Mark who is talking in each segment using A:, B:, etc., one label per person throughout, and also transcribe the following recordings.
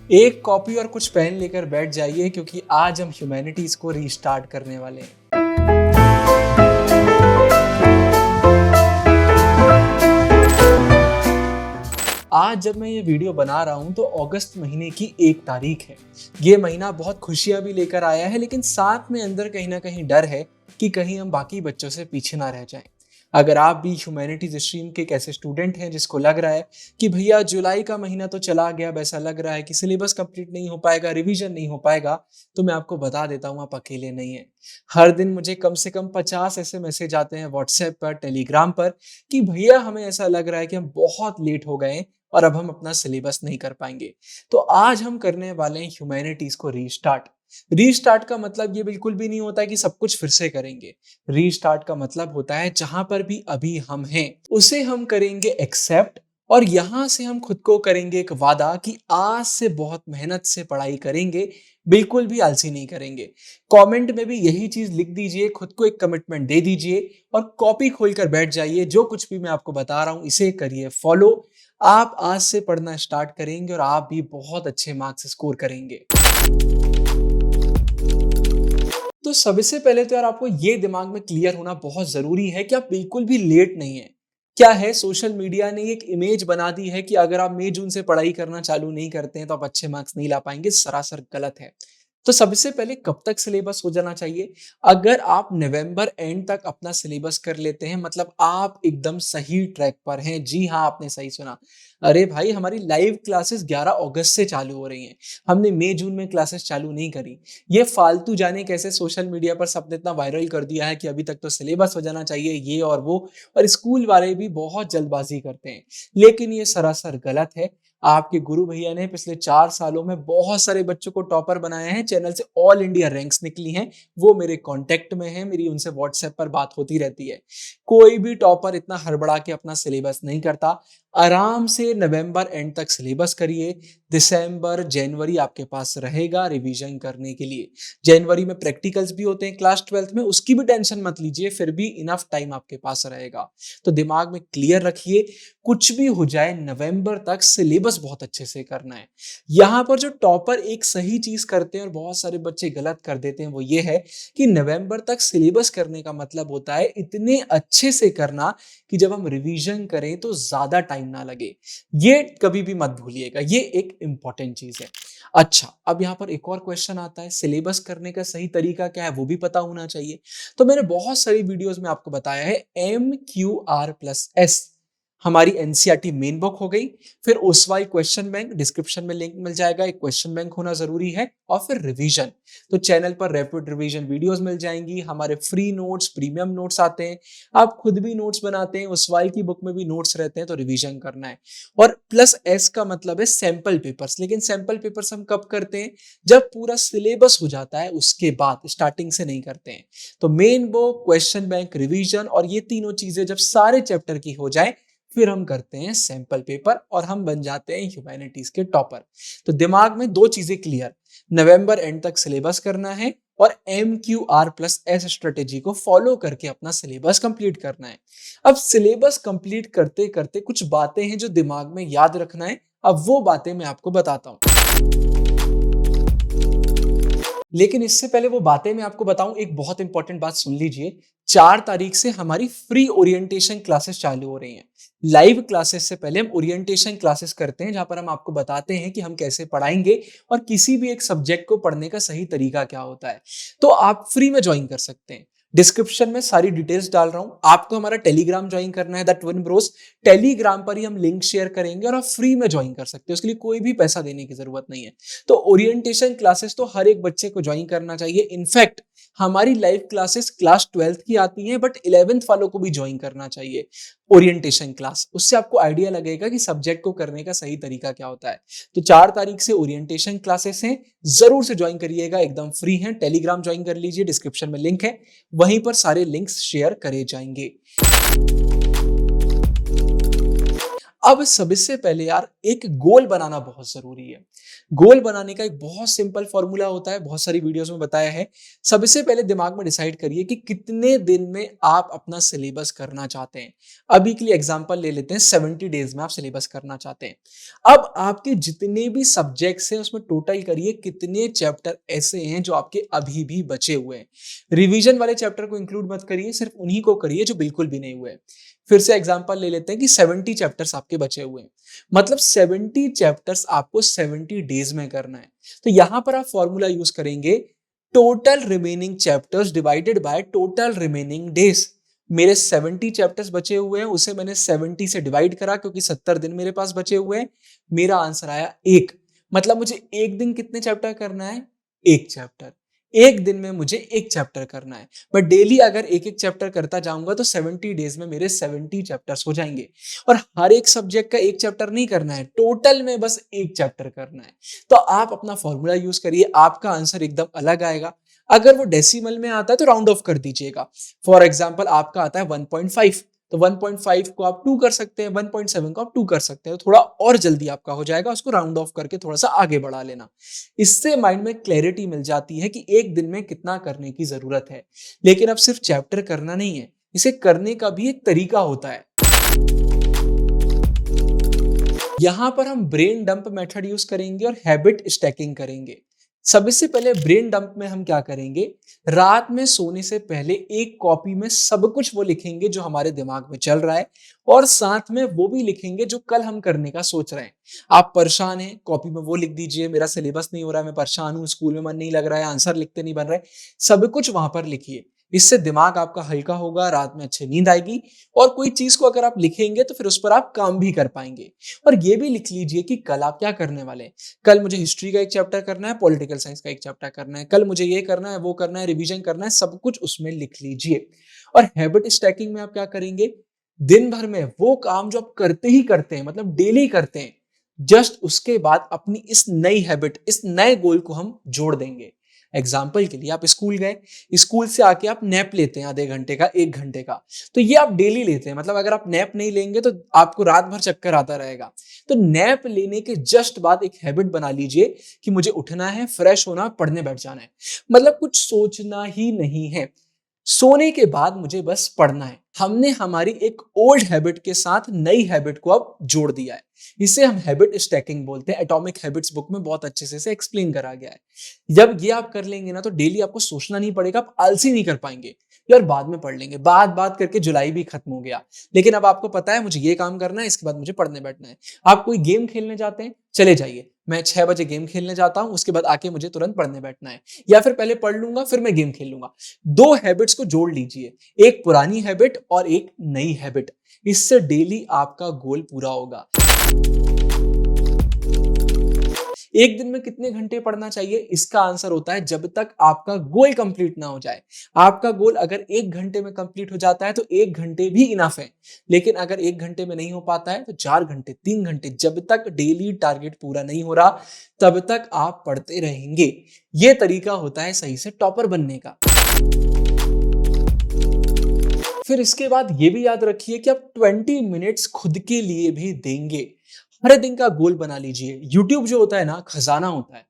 A: एक कॉपी और कुछ पेन लेकर बैठ जाइए क्योंकि आज हम ह्यूमैनिटीज को रीस्टार्ट करने वाले हैं। आज जब मैं ये वीडियो बना रहा हूँ तो अगस्त महीने की 1 तारीख है। ये महीना बहुत खुशियां भी लेकर आया है, लेकिन साथ में अंदर कहीं ना कहीं डर है कि कहीं हम बाकी बच्चों से पीछे ना रह जाएं। अगर आप भी ह्यूमैनिटीज स्ट्रीम के एक ऐसे स्टूडेंट हैं जिसको लग रहा है कि भैया जुलाई का महीना तो चला गया, वैसा लग रहा है कि सिलेबस कंप्लीट नहीं हो पाएगा, रिवीजन नहीं हो पाएगा, तो मैं आपको बता देता हूँ आप अकेले नहीं हैं। हर दिन मुझे कम से कम 50 ऐसे मैसेज आते हैं व्हाट्सएप पर, टेलीग्राम पर कि भैया हमें ऐसा लग रहा है कि हम बहुत लेट हो गए और अब हम अपना सिलेबस नहीं कर पाएंगे। तो आज हम करने वाले हैं ह्यूमैनिटीज को रीस्टार्ट। रीस्टार्ट का मतलब ये बिल्कुल भी नहीं होता है कि सब कुछ फिर से करेंगे। रीस्टार्ट का मतलब होता है जहां पर भी अभी हम हैं उसे हम करेंगे एक्सेप्ट, और यहां से हम खुद को करेंगे एक वादा कि आज से बहुत मेहनत से पढ़ाई करेंगे, बिल्कुल भी आलसी नहीं करेंगे। कमेंट में भी यही चीज लिख दीजिए, खुद को एक कमिटमेंट दे दीजिए और कॉपी खोलकर बैठ जाइए। जो कुछ भी मैं आपको बता रहा हूं इसे करिए फॉलो। आप आज से पढ़ना स्टार्ट करेंगे और आप भी बहुत अच्छे मार्क्स स्कोर करेंगे। तो सबसे पहले तो यार आपको ये दिमाग में क्लियर होना बहुत जरूरी है कि आप बिल्कुल भी लेट नहीं है। क्या है, सोशल मीडिया ने एक इमेज बना दी है कि अगर आप मई जून से पढ़ाई करना चालू नहीं करते हैं तो आप अच्छे मार्क्स नहीं ला पाएंगे। सरासर गलत है। तो सबसे पहले कब तक सिलेबस हो जाना चाहिए? अगर आप नवंबर एंड तक अपना सिलेबस कर लेते हैं मतलब आप एकदम सही ट्रैक पर हैं। जी हाँ, आपने सही सुना। अरे भाई, हमारी लाइव क्लासेस 11 अगस्त से चालू हो रही हैं। हमने मई जून में क्लासेस चालू नहीं करी। ये फालतू जाने कैसे सोशल मीडिया पर सबने इतना वायरल कर दिया है कि अभी तक तो सिलेबस हो जाना चाहिए, ये और वो, और स्कूल वाले भी बहुत जल्दबाजी करते हैं। लेकिन ये सरासर गलत है। आपके गुरु भैया ने पिछले 4 सालों में बहुत सारे बच्चों को टॉपर बनाया है। चैनल से ऑल इंडिया रैंक्स निकली हैं। वो मेरे कांटेक्ट में है, मेरी उनसे व्हाट्सएप पर बात होती रहती है। कोई भी टॉपर इतना हड़बड़ा के अपना सिलेबस नहीं करता। आराम से नवंबर एंड तक सिलेबस करिए। दिसंबर जनवरी आपके पास रहेगा रिवीजन करने के लिए। जनवरी में प्रैक्टिकल्स भी होते हैं क्लास 12th में, उसकी भी टेंशन मत लीजिए, फिर भी इनफ टाइम आपके पास रहेगा। तो दिमाग में क्लियर रखिए, कुछ भी हो जाए नवंबर तक सिलेबस बहुत अच्छे से करना है। यहां पर जो टॉपर एक सही चीज करते हैं और बहुत सारे बच्चे गलत कर देते हैं वो ये है कि नवंबर तक सिलेबस करने का मतलब होता है इतने अच्छे से करना कि जब हम रिवीजन करें तो ज्यादा टाइम ना लगे। ये कभी भी मत भूलिएगा, ये एक इंपॉर्टेंट चीज है। अच्छा, अब यहाँ पर एक और क्वेश्चन आता है, सिलेबस करने का सही तरीका क्या है वो भी पता होना चाहिए। तो मैंने बहुत सारी वीडियोस में आपको बताया है MQR+S हमारी एनसीईआरटी मेन बुक हो गई। फिर ओसवाई क्वेश्चन बैंक, डिस्क्रिप्शन में लिंक मिल जाएगा, एक क्वेश्चन बैंक होना जरूरी है। और फिर रिवीजन, तो चैनल पर रैपिड रिवीजन वीडियोस मिल जाएंगी। हमारे फ्री नोट्स, प्रीमियम नोट्स आते हैं। आप खुद भी नोट्स बनाते हैं, ओसवाई की बुक में भी नोट्स रहते हैं, तो रिवीजन करना है। और +S का मतलब है सैंपल पेपर्स। लेकिन सैंपल पेपर्स हम कब करते हैं? जब पूरा सिलेबस हो जाता है उसके बाद, स्टार्टिंग से नहीं करते हैं। तो main book, question bank, revision और ये तीनों चीजें जब सारे चैप्टर की हो जाए फिर हम करते हैं सैंपल पेपर और हम बन जाते हैं ह्यूमैनिटीज के टॉपर। तो दिमाग में 2 चीजें क्लियर, नवंबर एंड तक सिलेबस करना है और MQR+S स्ट्रेटेजी को फॉलो करके अपना सिलेबस कंप्लीट करना है। अब सिलेबस कंप्लीट करते करते कुछ बातें हैं जो दिमाग में याद रखना है। अब वो बातें मैं आपको बताता हूं। लेकिन इससे पहले वो बातें मैं आपको बताऊं, एक बहुत इंपॉर्टेंट बात सुन लीजिए। 4 तारीख से हमारी फ्री ओरिएंटेशन क्लासेस चालू हो रही हैं। लाइव क्लासेस से पहले हम ओरिएंटेशन क्लासेस करते हैं जहां पर हम आपको बताते हैं कि हम कैसे पढ़ाएंगे और किसी भी एक सब्जेक्ट को पढ़ने का सही तरीका क्या होता है। तो आप फ्री में ज्वाइन कर सकते हैं। डिस्क्रिप्शन में सारी डिटेल्स डाल रहा हूं। आपको हमारा टेलीग्राम ज्वाइन करना है, द ट्विन ब्रोस। टेलीग्राम पर ही हम लिंक शेयर करेंगे और आप फ्री में ज्वाइन कर सकते हैं। उसके लिए कोई भी पैसा देने की जरूरत नहीं है। तो ओरिएंटेशन क्लासेस तो हर एक बच्चे को ज्वाइन करना चाहिए। इनफैक्ट हमारी लाइव क्लासेस क्लास 12th की आती हैं, बट 11th वालों को भी ज्वाइन करना चाहिए ओरिएंटेशन क्लास। उससे आपको आइडिया लगेगा कि सब्जेक्ट को करने का सही तरीका क्या होता है। तो 4 तारीख से ओरिएंटेशन क्लासेस हैं, जरूर से ज्वाइन करिएगा, एकदम फ्री हैं। टेलीग्राम ज्वाइन कर लीजिए, डिस्क्रिप्शन में लिंक है, वहीं पर सारे लिंक्स शेयर करे जाएंगे। अब सबसे पहले यार एक गोल बनाना बहुत ज़रूरी है। गोल बनाने का एक बहुत सिंपल फ़ॉर्मूला होता है, बहुत सारी वीडियोज़ में बताया है। सबसे पहले दिमाग में डिसाइड करिए कि कितने दिन में आप अपना सिलेबस करना चाहते हैं। अभी के लिए एग्ज़ाम्पल ले लेते हैं, 70 डेज़ में आप सिलेबस करना चाहते हैं। अब आपके जितने भी सब्जेक्ट्स हैं उसमें टोटल करिए कितने चैप्टर ऐसे हैं जो आपके अभी भी बचे हुए हैं। रिवीजन वाले चैप्टर को इंक्लूड मत करिए, सिर्फ उन्हीं को करिए जो बिल्कुल भी नहीं हुए हैं। फिर से एग्जांपल ले लेते हैं कि 70 चैप्टर्स आपके बचे हुए हैं। मतलब 70 चैप्टर्स आपको 70 डेज में करना है। तो यहां पर आप फॉर्मूला यूज करेंगे, total remaining chapters divided by total remaining days. मेरे 70 चैप्टर्स बचे हुए हैं, उसे मैंने 70 से डिवाइड करा क्योंकि 70 दिन मेरे पास बचे हुए हैं। मेरा आंसर आया 1। मतलब मुझे एक दिन कितने चैप्टर करना है? एक चैप्टर। एक दिन में मुझे एक चैप्टर करना है। मैं डेली अगर एक एक चैप्टर करता जाऊंगा तो 70 डेज में मेरे 70 चैप्टर्स हो जाएंगे। और हर एक सब्जेक्ट का एक चैप्टर नहीं करना है, टोटल में बस एक चैप्टर करना है। तो आप अपना फॉर्मूला यूज करिए, आपका आंसर एकदम अलग आएगा। अगर वो डेसिमल में आता है तो राउंड ऑफ कर दीजिएगा। फॉर एग्जाम्पल आपका आता है 1.5, तो 1.5 को आप 2 कर सकते हैं, 1.7 को आप 2 कर सकते हैं, तो थोड़ा और जल्दी आपका हो जाएगा। उसको राउंड ऑफ करके थोड़ा सा आगे बढ़ा लेना। इससे माइंड में क्लैरिटी मिल जाती है कि एक दिन में कितना करने की जरूरत है। लेकिन अब सिर्फ चैप्टर करना नहीं है, इसे करने का भी एक तरीका होता है। यहां पर हम ब्रेन डंप मेथड यूज करेंगे और हैबिट स्टैकिंग करेंगे। सबसे पहले ब्रेन डंप में हम क्या करेंगे, रात में सोने से पहले एक कॉपी में सब कुछ वो लिखेंगे जो हमारे दिमाग में चल रहा है, और साथ में वो भी लिखेंगे जो कल हम करने का सोच रहे हैं। आप परेशान हैं, कॉपी में वो लिख दीजिए, मेरा सिलेबस नहीं हो रहा है, मैं परेशान हूं, स्कूल में मन नहीं लग रहा है, आंसर लिखते नहीं बन रहे, सब कुछ वहां पर लिखिए। इससे दिमाग आपका हल्का होगा, रात में अच्छी नींद आएगी, और कोई चीज को अगर आप लिखेंगे तो फिर उस पर आप काम भी कर पाएंगे। और ये भी लिख लीजिए कि कल आप क्या करने वाले हैं। कल मुझे हिस्ट्री का एक चैप्टर करना है, पॉलिटिकल साइंस का एक चैप्टर करना है, कल मुझे ये करना है, वो करना है, रिवीजन करना है, सब कुछ उसमें लिख लीजिए। और हैबिट स्टैकिंग में आप क्या करेंगे, दिन भर में वो काम जो आप करते ही करते हैं, मतलब डेली करते हैं, जस्ट उसके बाद अपनी इस नई हैबिट, इस नए गोल को हम जोड़ देंगे। एग्जाम्पल के लिए आप स्कूल गए, स्कूल से आके आप नैप लेते हैं आधे घंटे का, 1 घंटे का, तो ये आप डेली लेते हैं। मतलब अगर आप नैप नहीं लेंगे तो आपको रात भर चक्कर आता रहेगा। तो नैप लेने के जस्ट बाद एक हैबिट बना लीजिए कि मुझे उठना है, फ्रेश होना, पढ़ने बैठ जाना है। मतलब कुछ सोचना ही नहीं है, सोने के बाद मुझे बस पढ़ना है। हमने हमारी एक ओल्ड हैबिट के साथ नई हैबिट को अब जोड़ दिया है। इसे हम हैबिट स्टैकिंग बोलते हैं। एटॉमिक हैबिट्स बुक में बहुत अच्छे से इसे एक्सप्लेन करा गया है। जब ये आप कर लेंगे ना तो डेली आपको सोचना नहीं पड़ेगा, आप आलसी नहीं कर पाएंगे। यार बाद में पढ़ लेंगे, बात बात करके जुलाई भी खत्म हो गया। लेकिन अब आपको पता है मुझे ये काम करना है, इसके बाद मुझे पढ़ने बैठना है। आप कोई गेम खेलने जाते हैं, चले जाइए, मैं 6 बजे गेम खेलने जाता हूं, उसके बाद आके मुझे तुरंत पढ़ने बैठना है, या फिर पहले पढ़ लूंगा फिर मैं गेम खेल लूंगा। दो हैबिट्स को जोड़ लीजिए, एक पुरानी हैबिट और एक नई हैबिट। इससे डेली आपका गोल पूरा होगा। एक दिन में कितने घंटे पढ़ना चाहिए, इसका आंसर होता है जब तक आपका गोल कंप्लीट ना हो जाए। आपका गोल अगर 1 घंटे में कंप्लीट हो जाता है तो 1 घंटे भी इनफ है। लेकिन अगर 1 घंटे में नहीं हो पाता है तो 4 घंटे, 3 घंटे, जब तक डेली टारगेट पूरा नहीं हो रहा तब तक आप पढ़ते रहेंगे। ये तरीका होता है सही से टॉपर बनने का। फिर इसके बाद ये भी याद रखिए कि आप 20 मिनट्स खुद के लिए भी देंगे। हर दिन का गोल बना लीजिए। यूट्यूब जो होता है ना, खजाना होता है।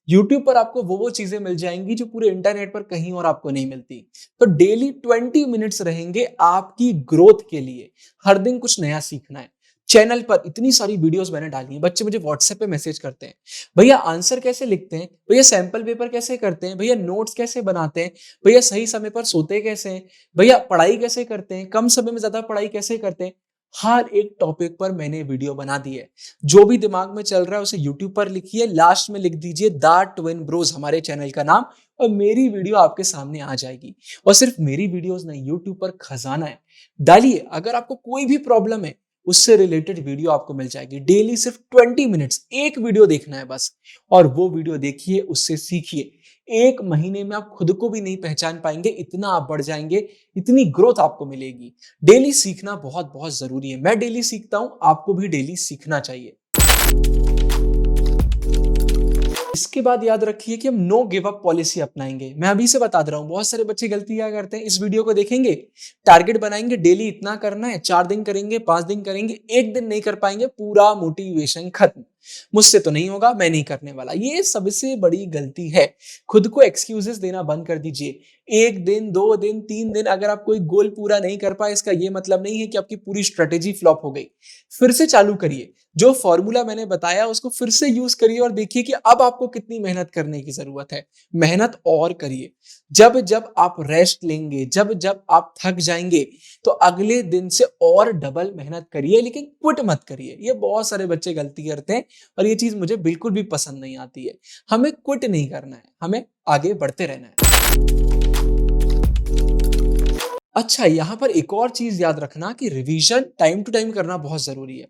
A: यूट्यूब पर आपको वो चीजें मिल जाएंगी जो पूरे इंटरनेट पर कहीं और आपको नहीं मिलती। तो डेली 20 मिनट्स रहेंगे आपकी ग्रोथ के लिए। हर दिन कुछ नया सीखना है। चैनल पर इतनी सारी वीडियोस मैंने डाली हैं, बच्चे मुझे व्हाट्सएप पे मैसेज करते हैं, भैया आंसर कैसे लिखते हैं, भैया सैंपल पेपर कैसे करते हैं, भैया नोट्स कैसे बनाते हैं, भैया सही समय पर सोते कैसे हैं, भैया पढ़ाई कैसे करते हैं, कम समय में ज्यादा पढ़ाई कैसे करते हैं। हर एक टॉपिक पर मैंने वीडियो बना दी है। जो भी दिमाग में चल रहा है उसे यूट्यूब पर लिखिए, लास्ट में लिख दीजिए द ट्विन ब्रोस हमारे चैनल का नाम, और मेरी वीडियो आपके सामने आ जाएगी। और सिर्फ मेरी वीडियोस नहीं, यूट्यूब पर खजाना है, डालिए। अगर आपको कोई भी प्रॉब्लम है उससे रिलेटेड वीडियो आपको मिल जाएगी। डेली सिर्फ 20 मिनट्स एक वीडियो देखना है बस, और वो वीडियो देखिए, उससे सीखिए। 1 महीने में आप खुद को भी नहीं पहचान पाएंगे, इतना आप बढ़ जाएंगे, इतनी ग्रोथ आपको मिलेगी। डेली सीखना बहुत बहुत जरूरी है। मैं डेली सीखता हूं, आपको भी डेली सीखना चाहिए। इसके बाद याद रखिए कि हम नो गिव अप पॉलिसी अपनाएंगे। मैं अभी से बता दे रहा हूँ, बहुत सारे बच्चे गलती क्या करते हैं, इस वीडियो को देखेंगे, टारगेट बनाएंगे, डेली इतना करना है, 4 दिन करेंगे, 5 दिन करेंगे, 1 दिन नहीं कर पाएंगे, पूरा मोटिवेशन खत्म। मुझसे तो नहीं होगा, मैं नहीं करने वाला। ये सबसे बड़ी गलती है। खुद को एक्सक्यूजेस देना बंद कर दीजिए। 1 दिन, 2 दिन, 3 दिन अगर आप कोई गोल पूरा नहीं कर पाए, इसका ये मतलब नहीं है कि आपकी पूरी स्ट्रेटेजी फ्लॉप हो गई। फिर से चालू करिए। जो फॉर्मूला मैंने बताया उसको फिर से यूज करिए और देखिए कि अब आपको कितनी मेहनत करने की जरूरत है। मेहनत और करिए। जब जब आप रेस्ट लेंगे, जब जब आप थक जाएंगे, तो अगले दिन से और डबल मेहनत करिए, लेकिन क्विट मत करिए। ये बहुत सारे बच्चे गलती करते हैं और ये चीज मुझे बिल्कुल भी पसंद नहीं आती है। हमें क्विट नहीं करना है, हमें आगे बढ़ते रहना है। अच्छा, यहाँ पर एक और चीज याद रखना कि रिवीजन टाइम टू टाइम करना बहुत जरूरी है।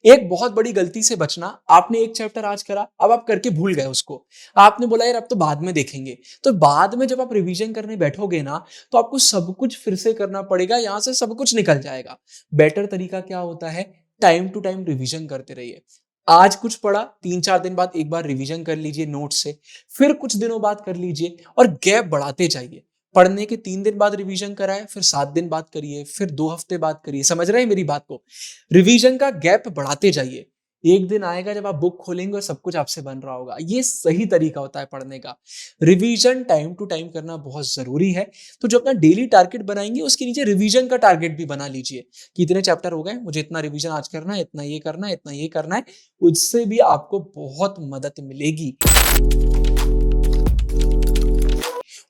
A: एक बहुत बड़ी गलती से बचना, आपने एक चैप्टर आज करा, अब आप करके भूल गए उसको। आपने बोला यार अब तो बाद में देखेंगे, तो बाद में जब आप रिवीजन करने बैठोगे ना, तो आपको सब कुछ फिर से करना पड़ेगा, यहाँ से सब कुछ निकल जाएगा। बेटर तरीका क्या होता है, टाइम टू टाइम रिवीजन करते रहिए। आज कुछ पढ़ा, 3-4 दिन बाद एक बार रिवीजन कर लीजिए नोट से, फिर कुछ दिनों बाद कर लीजिए और गैप बढ़ाते जाइए। पढ़ने के 3 दिन बाद रिवीजन कराएं, फिर 7 दिन बाद करिए, फिर 2 हफ्ते बाद करिए। समझ रहे हैं मेरी बात को? रिवीजन का गैप बढ़ाते जाइए। एक दिन आएगा जब आप बुक खोलेंगे और सब कुछ आपसे बन रहा होगा। ये सही तरीका होता है पढ़ने का। रिवीजन टाइम टू टाइम करना बहुत जरूरी है। तो जो अपना डेली टारगेट बनाएंगे उसके नीचे रिवीजन का टारगेट भी बना लीजिए कि इतने चैप्टर हो गए, मुझे इतना रिवीजन आज करना है, इतना ये करना है, इतना ये करना है। उससे भी आपको बहुत मदद मिलेगी।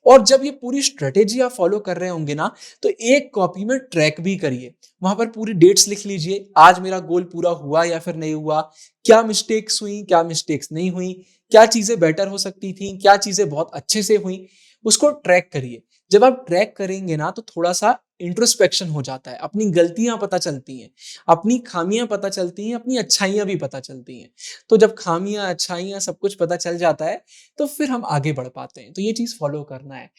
A: और जब ये पूरी स्ट्रेटेजी आप फॉलो कर रहे होंगे ना, तो एक कॉपी में ट्रैक भी करिए। वहां पर पूरी डेट्स लिख लीजिए, आज मेरा गोल पूरा हुआ या फिर नहीं हुआ, क्या मिस्टेक्स हुई, क्या मिस्टेक्स नहीं हुई, क्या चीजें बेटर हो सकती थी, क्या चीजें बहुत अच्छे से हुई, उसको ट्रैक करिए। जब आप ट्रैक करेंगे ना, तो थोड़ा सा इंट्रोस्पेक्शन हो जाता है, अपनी गलतियां पता चलती हैं, अपनी खामियां पता चलती हैं, अपनी अच्छाइयां भी पता चलती हैं। तो जब खामियां, अच्छाइयां सब कुछ पता चल जाता है, तो फिर हम आगे बढ़ पाते हैं। तो ये चीज फॉलो करना है।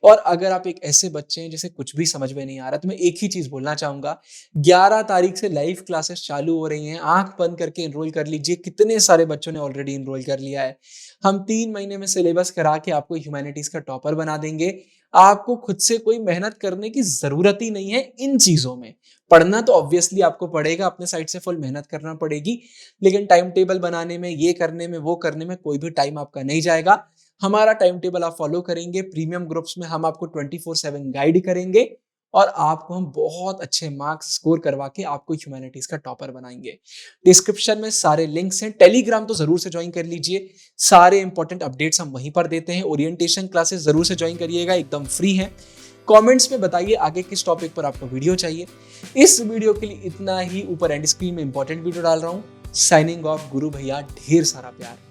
A: और अगर आप एक ऐसे बच्चे हैं जिसे कुछ भी समझ में नहीं आ रहा, तो मैं एक ही चीज बोलना चाहूंगा, 11 तारीख से लाइव क्लासेस चालू हो रही हैं। आंख बंद करके एनरोल कर लीजिए। कितने सारे बच्चों ने ऑलरेडी एनरोल कर लिया है। हम 3 महीने में सिलेबस करा के आपको ह्यूमैनिटीज का टॉपर बना देंगे। आपको खुद से कोई मेहनत करने की जरूरत ही नहीं है। इन चीजों में पढ़ना तो ऑब्वियसली आपको पड़ेगा, अपने साइड से फुल मेहनत करना पड़ेगी, लेकिन टाइम टेबल बनाने में, ये करने में, वो करने में कोई भी टाइम आपका नहीं जाएगा। हमारा टाइम टेबल आप फॉलो करेंगे, प्रीमियम ग्रुप्स में हम आपको 24/7 गाइड करेंगे और आपको हम बहुत अच्छे मार्क्स स्कोर करवा के आपको ह्यूमैनिटीज का टॉपर बनाएंगे। डिस्क्रिप्शन में सारे लिंक्स हैं। टेलीग्राम तो जरूर से ज्वाइन कर लीजिए, सारे इंपॉर्टेंट अपडेट्स हम वहीं पर देते हैं। ओरिएंटेशन क्लासेस जरूर से ज्वाइन करिएगा, एकदम फ्री है। कमेंट्स में बताइए आगे किस टॉपिक पर आपको वीडियो चाहिए। इस वीडियो के लिए इतना ही। ऊपर एंड स्क्रीन में इंपॉर्टेंट वीडियो डाल रहा हूँ। साइनिंग ऑफ, गुरु भैया, ढेर सारा प्यार।